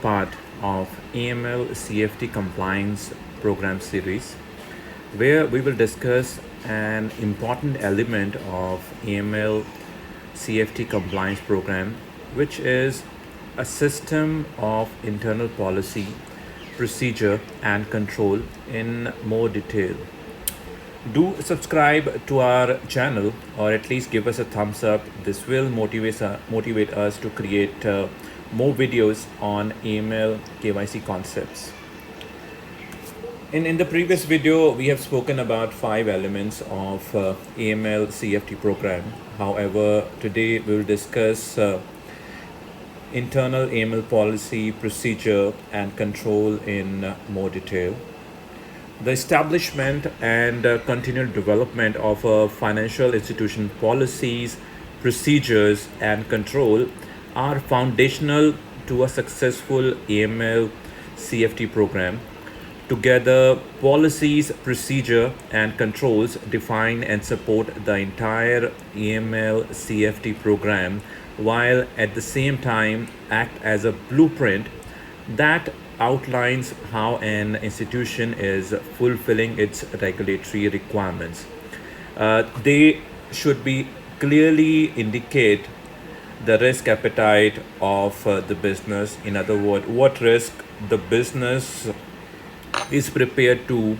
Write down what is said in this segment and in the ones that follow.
part of AML CFT Compliance Program series, where we will discuss an important element of AML CFT Compliance Program, which is a system of internal policy, procedure, and control in more detail. Do subscribe to our channel or at least give us a thumbs up. This will motivate us to create more videos on AML KYC concepts. In the previous video, we have spoken about 5 elements of AML CFT program. However, today we will discuss internal AML policy, procedure, and control in more detail. The establishment and continual development of financial institution policies, procedures, and control are foundational to a successful AML CFT program. Together, policies, procedure, and controls define and support the entire AML CFT program, while at the same time act as a blueprint that outlines how an institution is fulfilling its regulatory requirements. They should be clearly indicate the risk appetite of the business. In other words, what risk the business is prepared to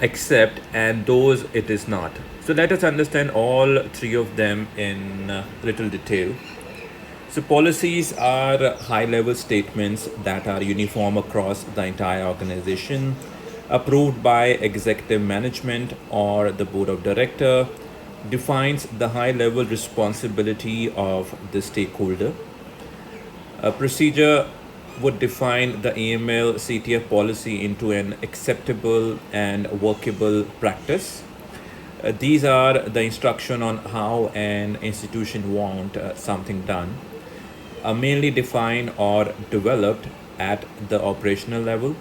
accept and those it is not. So let us understand all 3 of them in little detail. So policies are high-level statements that are uniform across the entire organization, approved by executive management or the board of director, defines the high-level responsibility of the stakeholder. A procedure would define the AML CTF policy into an acceptable and workable practice. These are the instruction on how an institution want something done, mainly defined or developed at the operational level.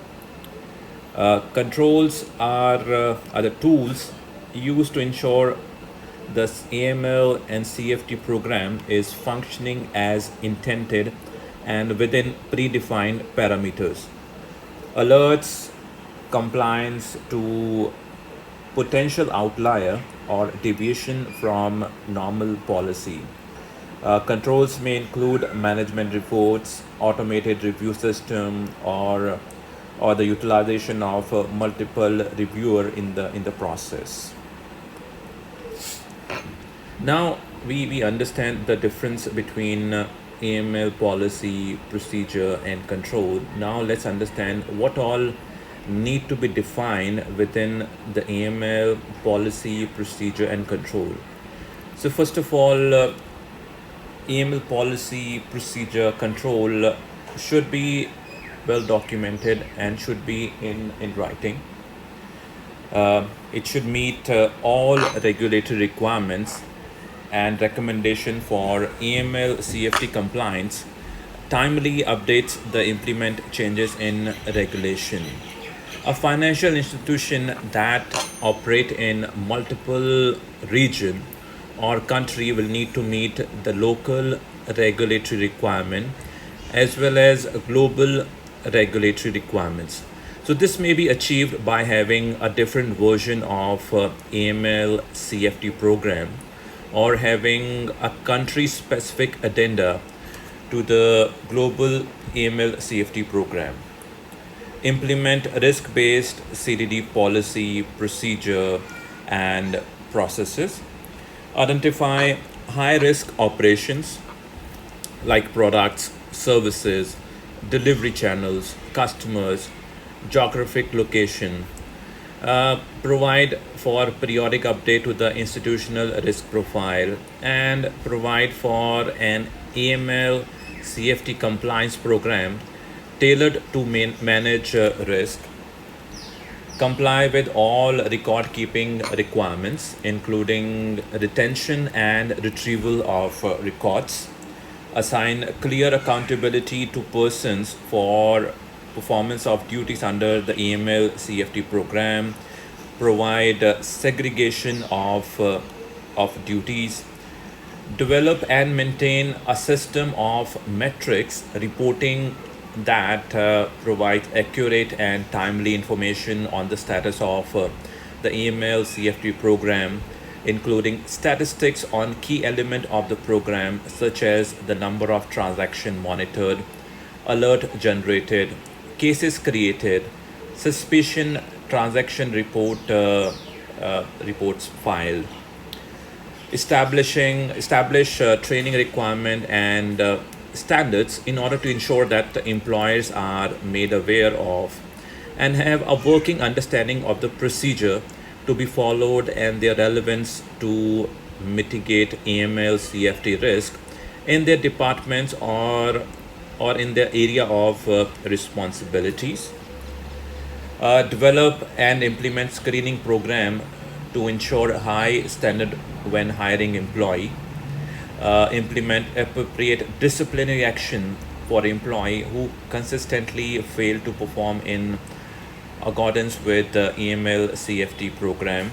Controls are the tools used to ensure the AML and CFT program is functioning as intended and within predefined parameters. Alerts, compliance to potential outlier or deviation from normal policy. Controls may include management reports, automated review system, or the utilization of multiple reviewer in the process. Now we understand the difference between AML policy, procedure, and control. Now let's understand what all need to be defined within the AML policy, procedure, and control. So first of all, AML policy, procedure, control should be well documented and should be in writing. It should meet all regulatory requirements and recommendation for AML CFT compliance, timely updates the implement changes in regulation. A financial institution that operate in multiple region or country will need to meet the local regulatory requirement as well as global regulatory requirements. So this may be achieved by having a different version of AML CFT program or having a country specific addenda to the global AML CFT program. Implement risk-based CDD policy, procedure, and processes. Identify high-risk operations like products, services, delivery channels, customers, geographic location. Provide for periodic update to the institutional risk profile and provide for an AML CFT compliance program tailored to manage risk. Comply with all record keeping requirements, including retention and retrieval of records. Assign clear accountability to persons for performance of duties under the AML CFT program. Provide segregation of duties. Develop and maintain a system of metrics, reporting, that provides accurate and timely information on the status of the AML CFT program, including statistics on key element of the program such as the number of transactions monitored, alert generated, cases created, suspicion transaction reports filed, establish training requirement and standards in order to ensure that the employers are made aware of and have a working understanding of the procedure to be followed and their relevance to mitigate AML CFT risk in their departments or in their area of responsibilities. Develop and implement screening program to ensure high standard when hiring employee. Implement appropriate disciplinary action for employee who consistently fail to perform in accordance with the EML CFT program.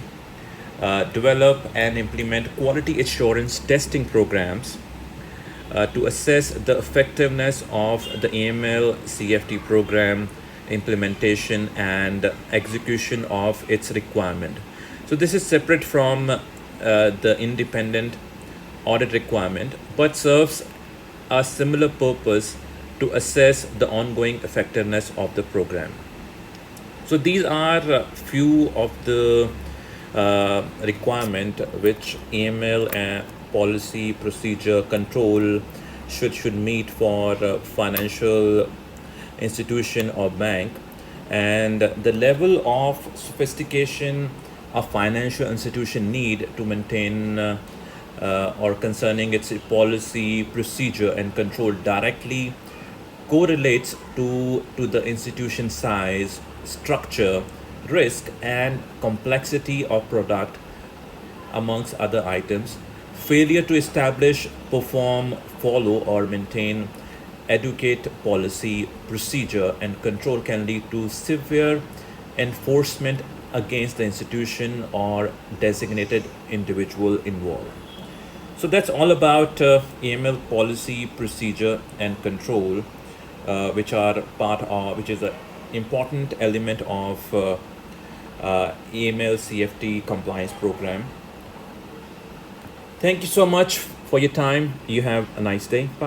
Develop and implement quality assurance testing programs to assess the effectiveness of the AML CFT program implementation and execution of its requirement. So this is separate from the independent audit requirement, but serves a similar purpose to assess the ongoing effectiveness of the program. So these are few of the requirement which AML and policy procedure control should meet for financial institution or bank, and the level of sophistication a financial institution need to maintain or concerning its policy procedure and control directly correlates to the institution size, structure, risk and complexity of product, amongst other items. Failure to establish, perform, follow or maintain educate policy, procedure and control can lead to severe enforcement against the institution or designated individual involved. So that's all about AML policy, procedure and control, which are which is an important element of AML CFT compliance program. Thank you so much for your time. You have a nice day. Bye.